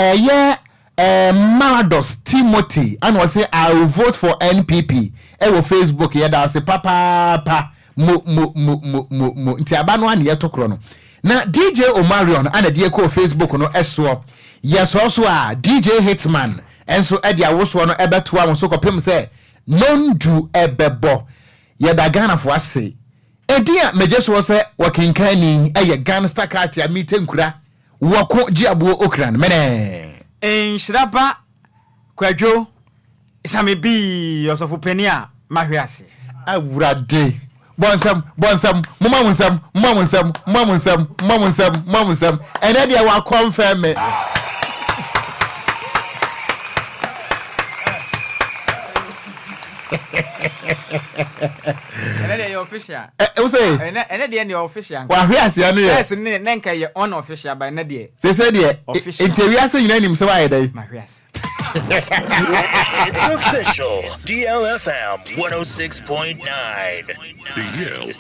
Malados Timothy and was say I will vote for NPP. Ewo Facebook yeda say papa mo nti aba no an ye tokro no. Na DJ Omarion and the ko Facebook no eso. Yes also DJ Hitman enso e dia woso no ebeto am so kopem say non du ebebo. Yeda Ghana fo ase. Edia mejeso say wakinkani eye gangster card ya mitenkura. Okogyeabour Ocran mene Nhyiraba Kwadwo Sammy bi osofopenia mahwease awurade bonsam mamansam ene dia wa confirm me ene dey official we say ene dey official wa hwease ya no yes ne nka ye unofficial by ene dey say dey interview ase nyina nim se wa ye dey mahwease. It's official. DLFM 106.9.